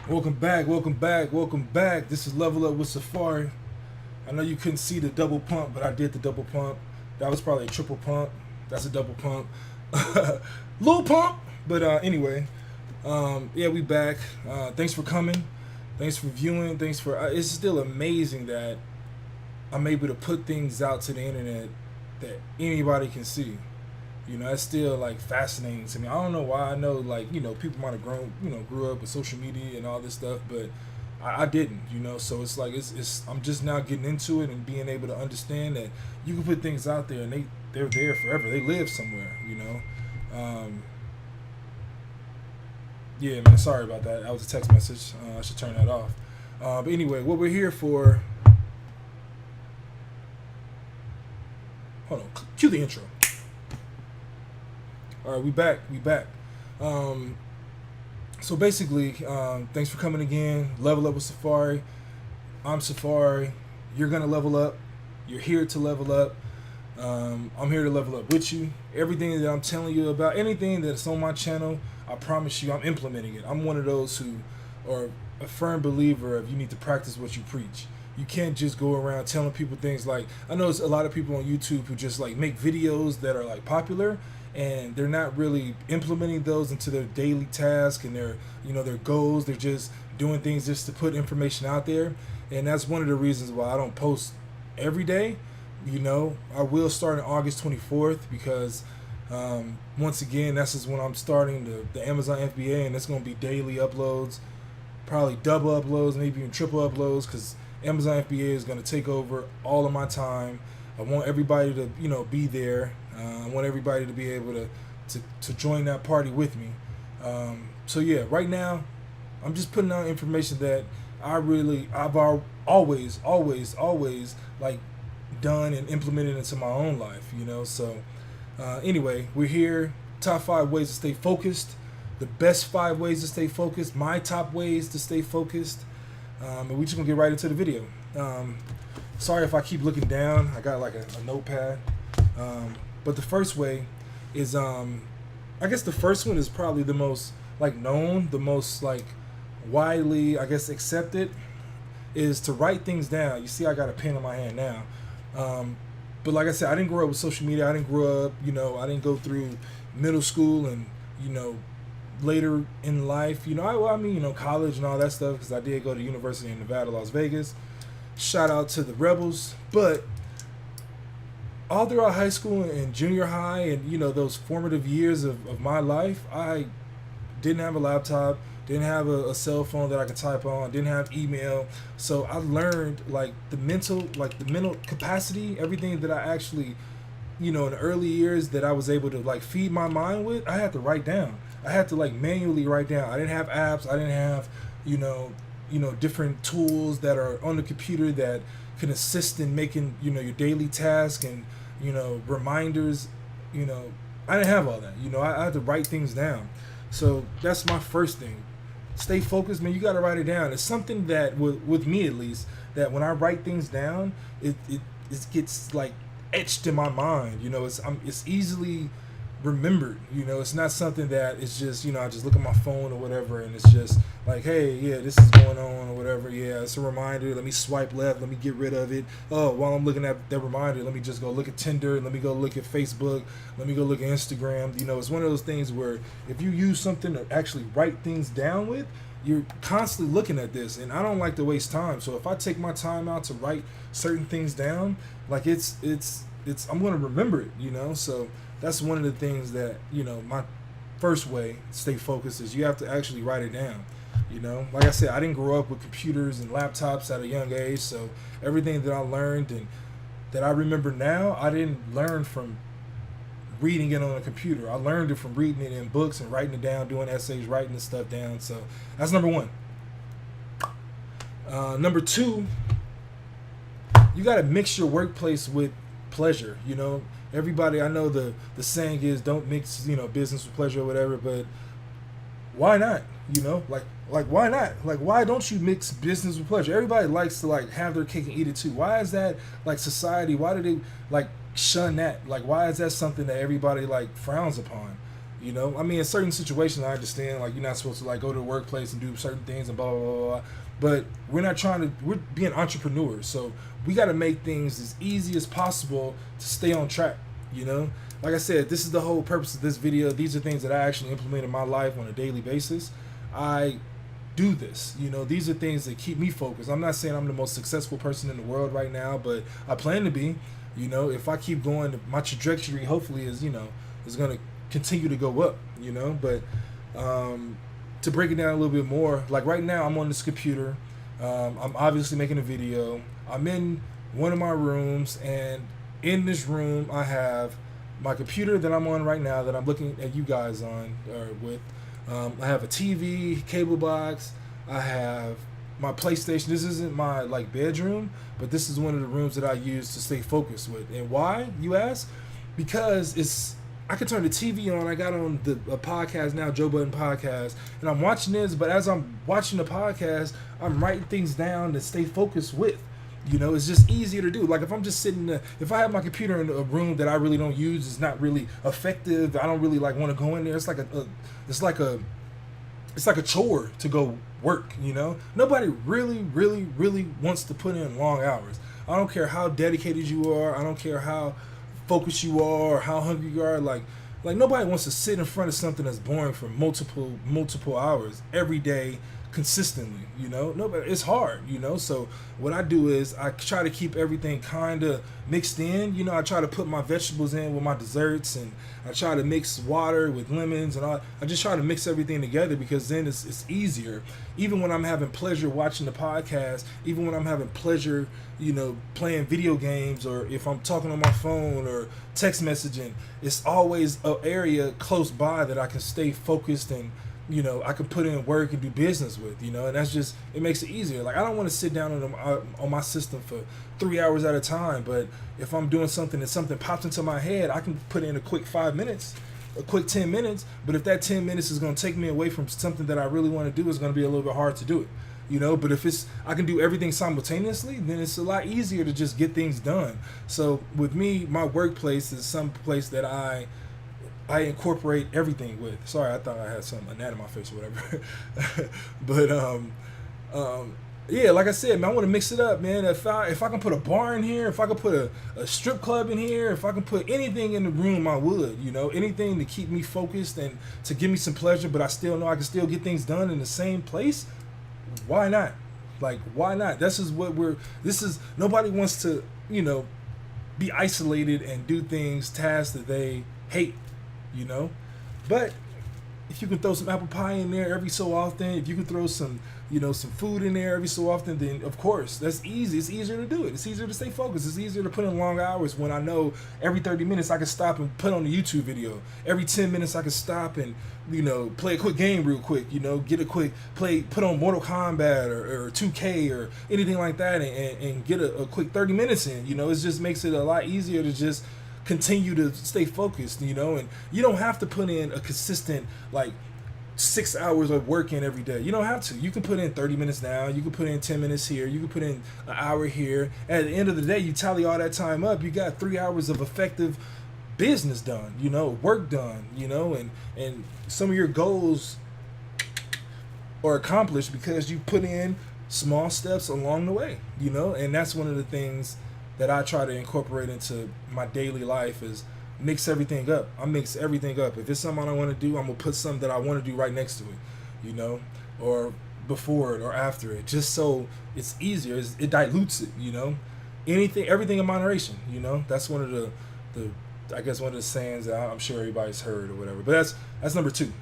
Welcome back, welcome back, welcome back. This is Level Up with Safari. I know you couldn't see the double pump, but I did the double pump. That was probably a triple pump. That's a double pump. Little pump. But anyway, yeah, we back. Thanks for coming. Thanks for viewing. Thanks for. It's still amazing that I'm able to put things out to the internet that anybody can see. You know, that's still like fascinating to me. I don't know why. I know like people might have grew up with social media and all this stuff, but I didn't. So it's like it's I'm just now getting into it and being able to understand that you can put things out there and they're there forever. They live somewhere. Yeah, man. Sorry about that. That was a text message. I should turn that off. But anyway, what we're here for. Hold on. Cue the intro. All right, we back. So basically, thanks for coming again. Level Up with Safari. I'm Safari. You're gonna level up. You're here to level up. I'm here to level up with you. Everything that I'm telling you about, anything that's on my channel, I promise you, I'm implementing it. I'm one of those who are a firm believer of you need to practice what you preach. You can't just go around telling people things like, I know there's a lot of people on YouTube who just like make videos that are like popular and they're not really implementing those into their daily task and their goals. They're just doing things just to put information out there. And that's one of the reasons why I don't post every day. I will start on August 24th because once again, that's just when I'm starting the Amazon FBA, and it's going to be daily uploads, probably double uploads, maybe even triple uploads, because Amazon FBA is going to take over all of my time. I want everybody to be there. I want everybody to be able to join that party with me. So yeah, right now I'm just putting out information that I've always like done and implemented into my own life. So anyway, we're here. Top 5 ways to stay focused. The best 5 ways to stay focused. My top ways to stay focused. And we're just gonna get right into the video. Sorry if I keep looking down. I got like a notepad. But the first way is, I guess the first one is probably the most like known, the most like widely, I guess, accepted, is to write things down. You see, I got a pen in my hand now. But like I said, I didn't grow up with social media. I didn't grow up, I didn't go through middle school and, later in life, college and all that stuff, because I did go to University of Nevada, Las Vegas. Shout out to the Rebels. But all throughout high school and junior high and, those formative years of my life, I didn't have a laptop, didn't have a cell phone that I could type on, didn't have email. So I learned like the mental capacity, everything that I actually, in the early years that I was able to like feed my mind with, I had to write down. I had to like manually write down. I didn't have apps. I didn't have, different tools that are on the computer that can assist in making, your daily task and, reminders. I didn't have all that. I had to write things down. So that's my first thing. Stay focused, man. You got to write it down. It's something that, with me at least, that when I write things down, it gets like etched in my mind. It's easily remembered. It's not something that it's just, I just look at my phone or whatever and it's just like, hey, yeah, this is going on or whatever. Yeah, it's a reminder. Let me swipe left. Let me get rid of it. Oh, while I'm looking at that reminder, let me just go look at Tinder. Let me go look at Facebook. Let me go look at Instagram. It's one of those things where if you use something to actually write things down with, you're constantly looking at this, and I don't like to waste time. So if I take my time out to write certain things down, like it's I'm gonna remember it. So that's one of the things that, my first way to stay focused is you have to actually write it down. Like I said, I didn't grow up with computers and laptops at a young age, so everything that I learned and that I remember now, I didn't learn from reading it on a computer. I learned it from reading it in books and writing it down, doing essays, writing this stuff down. So that's number 1. Number 2, you got to mix your workplace with pleasure. Everybody, I know the saying is don't mix business with pleasure or whatever, but why not? Like why not? Like, why don't you mix business with pleasure? Everybody likes to like have their cake and eat it too. Why is that like society? Why do they like shun that? Like, why is that something that everybody like frowns upon? You know, I mean, in certain situations, I understand, like, you're not supposed to, like, go to the workplace and do certain things and blah, blah, blah, blah. But we're being entrepreneurs. So we got to make things as easy as possible to stay on track, you know? Like I said, this is the whole purpose of this video. These are things that I actually implement in my life on a daily basis. I do this, you know, these are things that keep me focused. I'm not saying I'm the most successful person in the world right now, but I plan to be. You know, if I keep going, my trajectory hopefully is, you know, is going to continue to go up, you know. But to break it down a little bit more, like right now I'm on this computer. I'm obviously making a video. I'm in one of my rooms, and in this room I have my computer that I'm on right now that I'm looking at you guys on or with. I have a TV, cable box. I have my PlayStation. This isn't my like bedroom, but this is one of the rooms that I use to stay focused with. And why, you ask? Because I can turn the TV on. I got on a podcast now, Joe Budden podcast, and I'm watching this. But as I'm watching the podcast, I'm writing things down to stay focused with. You know, it's just easier to do. Like if I'm just sitting there, if I have my computer in a room that I really don't use, it's not really effective. I don't really like want to go in there. It's like a chore to go work. You know, nobody really wants to put in long hours. I don't care how dedicated you are. I don't care how focused you are or how hungry you are. Like nobody wants to sit in front of something that's boring for multiple hours every day consistently. You know, nobody. It's hard. You know, so what I do is I try to keep everything kind of mixed in. You know, I try to put my vegetables in with my desserts, and I try to mix water with lemons, and I just try to mix everything together because then it's easier. Even when I'm having pleasure watching the podcast, even when I'm having pleasure, you know, playing video games, or if I'm talking on my phone or text messaging, it's always an area close by that I can stay focused and, you know, I can put in work and do business with, you know, and that's just, it makes it easier. Like I don't want to sit down on my system for 3 hours at a time, but if I'm doing something and something pops into my head, I can put in a quick 5 minutes, a quick 10 minutes, but if that 10 minutes is going to take me away from something that I really want to do, it's going to be a little bit hard to do it, you know. But if I can do everything simultaneously, then it's a lot easier to just get things done. So with me, my workplace is some place that I incorporate everything with. Sorry, I thought I had a gnat in my face or whatever. But yeah, like I said, man, I want to mix it up, man. If I can put a bar in here, if I can put a strip club in here, if I can put anything in the room, I would. You know, anything to keep me focused and to give me some pleasure, but I still know I can still get things done in the same place. Why not? Like, why not? Nobody wants to, you know, be isolated and do tasks that they hate. You know, but if you can throw some apple pie in there every so often, if you can throw some, you know, some food in there every so often, then of course that's easy. It's easier to do it. It's easier to stay focused. It's easier to put in long hours when I know every 30 minutes I can stop and put on a YouTube video. Every 10 minutes I can stop and, you know, play a quick game real quick, you know, get a quick play, put on Mortal Kombat or 2K or anything like that and get a quick 30 minutes in. You know, it just makes it a lot easier to just continue to stay focused, you know. And you don't have to put in a consistent like 6 hours of work in every day. You don't have to. You can put in 30 minutes now, you can put in 10 minutes here, you can put in an hour here. At the end of the day, you tally all that time up, you got 3 hours of effective business done, you know, work done, you know, and some of your goals are accomplished because you put in small steps along the way, you know. And that's one of the things that I try to incorporate into my daily life is mix everything up. I mix everything up. If it's something I want to do, I'm going to put something that I want to do right next to it, you know, or before it or after it, just so it's easier. It dilutes it, you know. Everything in moderation, you know. That's one of the I guess one of the sayings that I'm sure everybody's heard or whatever. But that's number 2.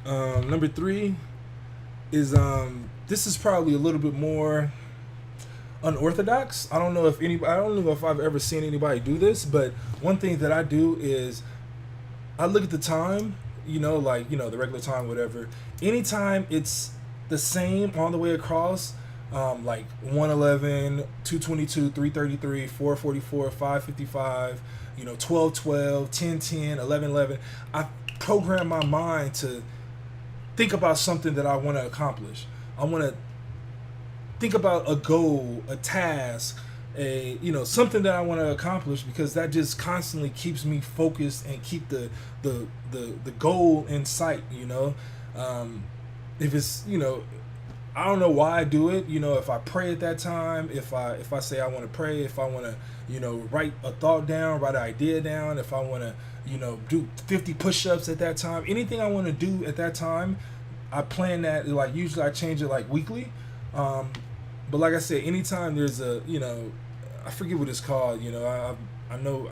Number 3 is this is probably a little bit more unorthodox. I don't know if I've ever seen anybody do this, but one thing that I do is I look at the time, you know, like, you know, the regular time, whatever. Anytime it's the same all the way across, like 111, 222, 333, 444, 555, you know, 1212, 1010, 1111, I program my mind to think about something that I want to accomplish. I want to think about a goal, a task, something that I want to accomplish, because that just constantly keeps me focused and keep the goal in sight. If it's, I don't know why I do it. If I pray at that time, if I say I want to pray, if I want to, write a thought down, write an idea down, if I want to, do 50 push-ups at that time, anything I want to do at that time, I plan that. Like, usually I change it like weekly. But like I said, anytime there's I forget what it's called. I know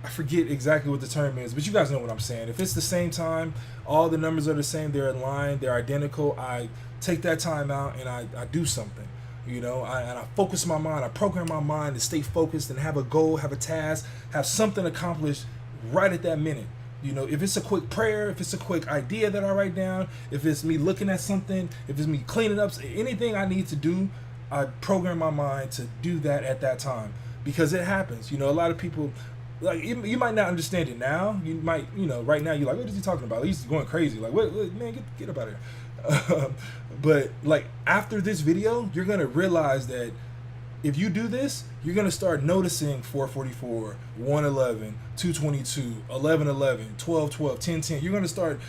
I forget exactly what the term is, but you guys know what I'm saying. If it's the same time, all the numbers are the same, they're in line, they're identical, I take that time out and I do something. And I focus my mind, I program my mind to stay focused and have a goal, have a task, have something accomplished right at that minute. If it's a quick prayer, if it's a quick idea that I write down, if it's me looking at something, if it's me cleaning up, anything I need to do, I program my mind to do that at that time, because it happens. A lot of people, like, you might not understand it now. You might, right now you're like, what is he talking about? He's going crazy. Like, what man, get up out of here. But like, after this video, you're gonna realize that if you do this, you're gonna start noticing 444, 111, 222, 1111, 1212, 1010. You're gonna start,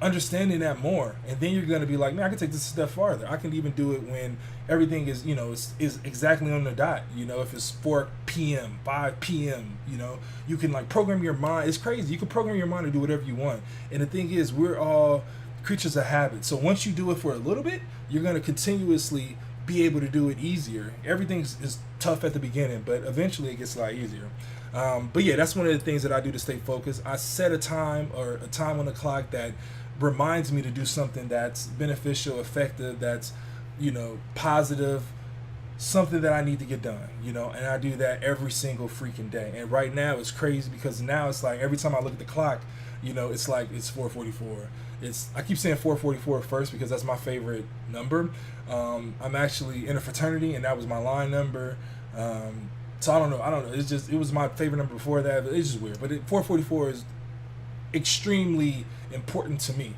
understanding that more, and then you're gonna be like, man, I can take this a step farther. I can even do it when everything is, is exactly on the dot. If it's 4 p.m., 5 p.m., you can like program your mind. It's crazy. You can program your mind to do whatever you want. And the thing is, we're all creatures of habit. So once you do it for a little bit, you're gonna continuously be able to do it easier. Everything is tough at the beginning, but eventually it gets a lot easier. But yeah, that's one of the things that I do to stay focused. I set a time on the clock that reminds me to do something that's beneficial, effective, that's positive, something that I need to get done, and I do that every single freaking day. And right now it's crazy, because now it's like every time I look at the clock, it's like it's 4:44. I keep saying 4:44 first because that's my favorite number. I'm actually in a fraternity, and that was my line number. So I don't know. It was my favorite number before that, but it's just weird. But 4:44 is extremely important to me.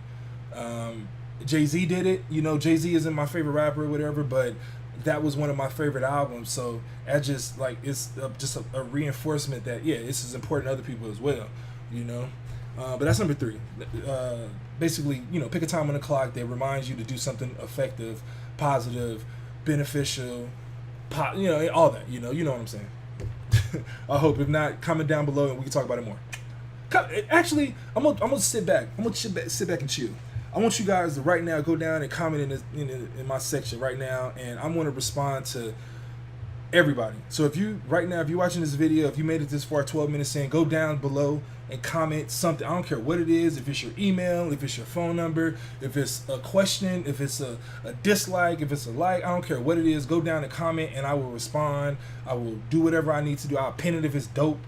Jay-Z did it. Jay-Z isn't my favorite rapper or whatever, but that was one of my favorite albums. So it's just just a reinforcement that, yeah, this is important to other people as well. But that's number 3. Basically, pick a time on the clock that reminds you to do something effective, positive, beneficial, all that. You know what I'm saying. I hope. If not, comment down below and we can talk about it more. Actually, I'm gonna sit back. Sit back and chill. I want you guys to right now go down and comment in my section right now, and I'm gonna respond to everybody. So if you're watching this video, if you made it this far, 12 minutes in, go down below and comment something. I don't care what it is. If it's your email, if it's your phone number, if it's a question, if it's a dislike, if it's a like, I don't care what it is. Go down and comment, and I will respond. I will do whatever I need to do. I'll pin it if it's dope.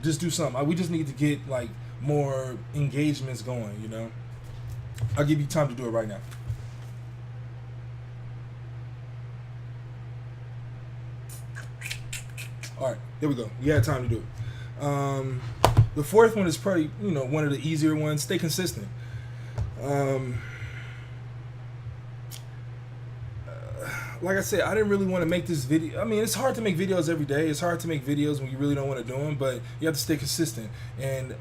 Just do something. We just need to get like more engagements going. I'll give you time to do it right now. All right, there we go. We had time to do it. The fourth one is probably, one of the easier ones. Stay consistent. Like I said, I didn't really want to make this video. I mean, it's hard to make videos every day. It's hard to make videos when you really don't want to do them, but you have to stay consistent. And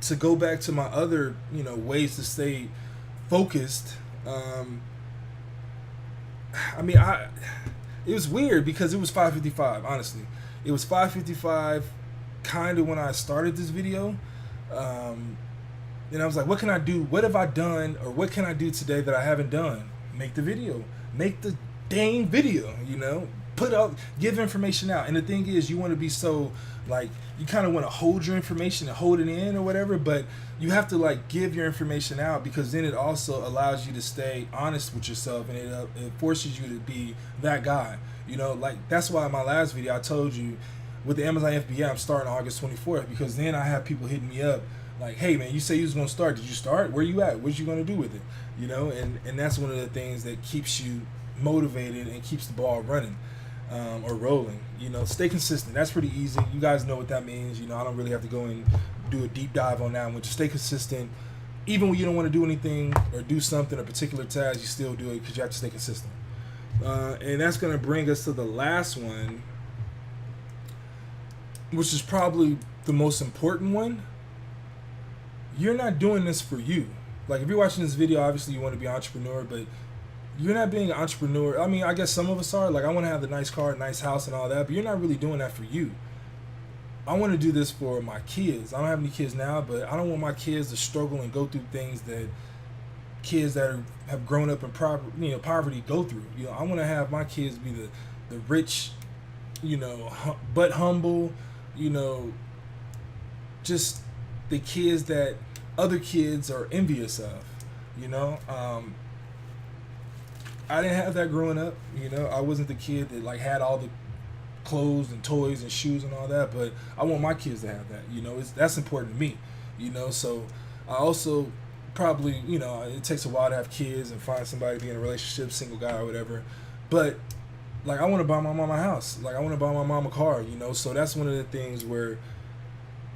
to go back to my other, ways to stay focused, it was weird because it was 5:55, honestly. It was 5:55 kind of when I started this video. And I was like, what can I do? What have I done, or what can I do today that I haven't done? Make the video. Make the dang video, put out, give information out. And the thing is, you want to be so, like, you kind of want to hold your information and hold it in or whatever, but you have to like give your information out, because then it also allows you to stay honest with yourself, and it forces you to be that guy. Like, that's why in my last video I told you with the Amazon FBA I'm starting August 24th, because then I have people hitting me up like, hey man, you say you was gonna start, did you start? Where you at? What you gonna do with it? And that's one of the things that keeps you motivated and keeps the ball running, or rolling. Stay consistent. That's pretty easy. You guys know what that means. I don't really have to go and do a deep dive on that one. Just stay consistent. Even when you don't want to do anything or do something, a particular task, you still do it because you have to stay consistent. And that's going to bring us to the last one, which is probably the most important one. You're not doing this for you. Like, if you're watching this video, obviously you want to be an entrepreneur, but you're not being an entrepreneur. I mean, I guess some of us are. Like, I want to have the nice car, nice house, and all that, but you're not really doing that for you. I want to do this for my kids. I don't have any kids now, but I don't want my kids to struggle and go through things that kids that have grown up in poverty go through. You know, I want to have my kids be the rich, but humble, just the kids that other kids are envious of. I didn't have that growing up. I wasn't the kid that like had all the clothes and toys and shoes and all that, but I want my kids to have that. That's important to me. So I also probably, it takes a while to have kids and find somebody to be in a relationship, single guy or whatever, but like I want to buy my mom a house, like I want to buy my mom a car. So that's one of the things where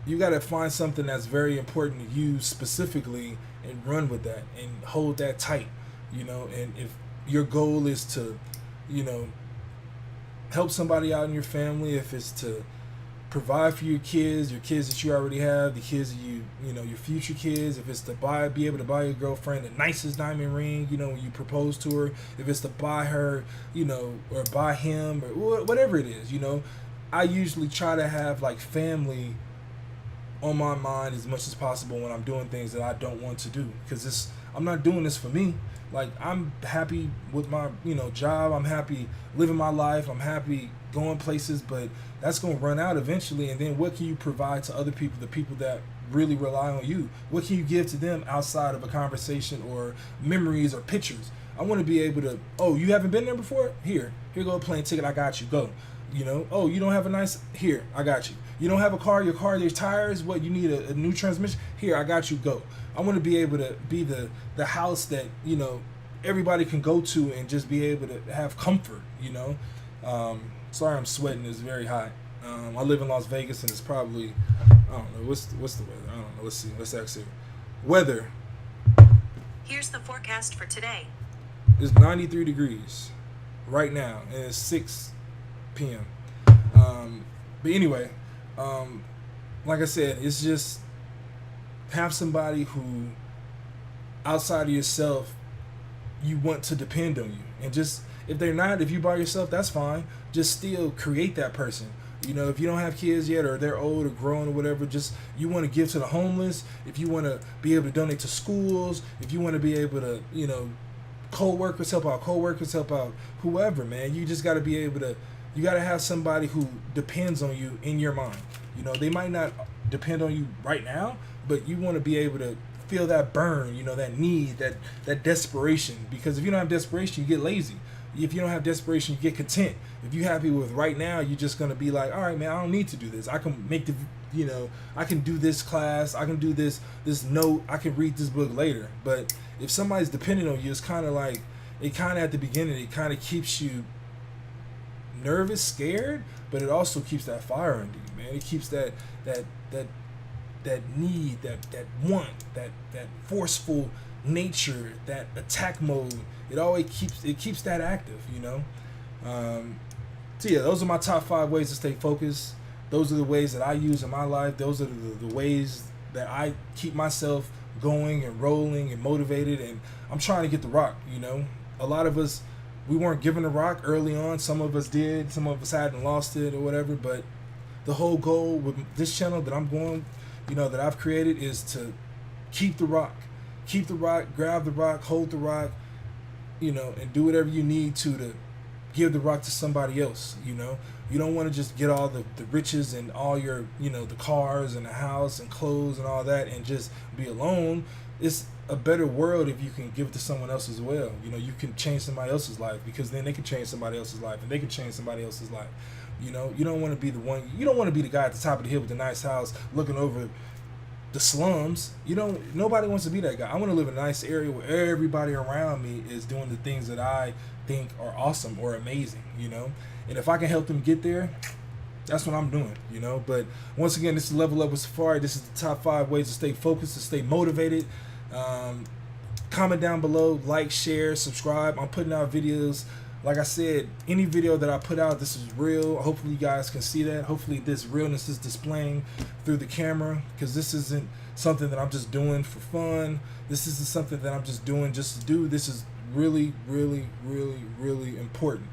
you got to find something that's very important to you specifically and run with that and hold that tight. And if your goal is to help somebody out in your family, if it's to provide for your kids that you already have, the kids that your future kids, if it's to be able to buy your girlfriend the nicest diamond ring, when you propose to her, if it's to buy her, or buy him, or whatever it is, I usually try to have like family on my mind as much as possible when I'm doing things that I don't want to do, because I'm not doing this for me. Like, I'm happy with my job, I'm happy living my life, I'm happy going places, but that's going to run out eventually. And then what can you provide to other people, the people that really rely on you? What can you give to them outside of a conversation or memories or pictures? I want to be able to, oh, you haven't been there before? Here go a plane ticket, I got you, go. Oh, you don't have a nice, here, I got you. You don't have a car, your tires, what, you need a new transmission? Here, I got you, go. I want to be able to be the house that, everybody can go to and just be able to have comfort, Sorry I'm sweating, it's very hot. I live in Las Vegas and it's probably, I don't know, what's the weather? I don't know, let's see, let's actually, weather. Here's the forecast for today. It's 93 degrees right now and it's 6 p.m. But anyway, like I said, it's just have somebody who outside of yourself you want to depend on you, and just if you by yourself, that's fine, just still create that person. If you don't have kids yet, or they're old or grown or whatever, just you want to give to the homeless, if you want to be able to donate to schools, if you want to be able to co-workers help out whoever, man. You just got to be able to, you got to have somebody who depends on you in your mind. They might not depend on you right now, but you want to be able to feel that burn, that need, that desperation. Because if you don't have desperation, you get lazy. If you don't have desperation, you get content. If you're happy with right now, you're just going to be like, all right, man, I don't need to do this. I can make I can do this class, I can do this note, I can read this book later. But if somebody's dependent on you, it's kind of like, at the beginning, it kind of keeps you nervous, scared, but it also keeps that fire under you, man. It keeps that need, that want, that forceful nature, that attack mode. It always keeps that active, So yeah, those are my top 5 ways to stay focused. Those are the ways that I use in my life. Those are the ways that I keep myself going and rolling and motivated. And I'm trying to get the rock. A lot of us, we weren't given the rock early on. Some of us did. Some of us hadn't lost it or whatever. But the whole goal with this channel that I'm going, that I've created, is to keep the rock. Keep the rock, grab the rock, hold the rock, and do whatever you need to give the rock to somebody else. You don't want to just get all the riches and all your, the cars and the house and clothes and all that and just be alone. It's a better world if you can give it to someone else as well. You can change somebody else's life, because then they can change somebody else's life and they can change somebody else's life. You don't want to be you don't want to be the guy at the top of the hill with the nice house looking over the slums. Nobody wants to be that guy. I want to live in a nice area where everybody around me is doing the things that I think are awesome or amazing, and if I can help them get there, that's what I'm doing, But once again, this is Level Up with Safari. This is the top 5 ways to stay focused, to stay motivated. Comment down below, like, share, subscribe. I'm putting out videos Like I said, any video that I put out, this is real. Hopefully you guys can see that. Hopefully this realness is displaying through the camera, because this isn't something that I'm just doing for fun. This isn't something that I'm just doing just to do. This is really, really, really, really important.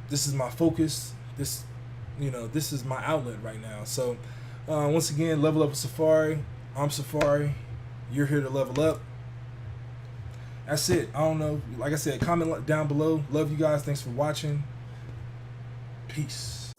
This is my focus. This is my outlet right now. So once again, level up with Safari. I'm Safari. You're here to level up. That's it. I don't know. Like I said, comment down below. Love you guys. Thanks for watching. Peace.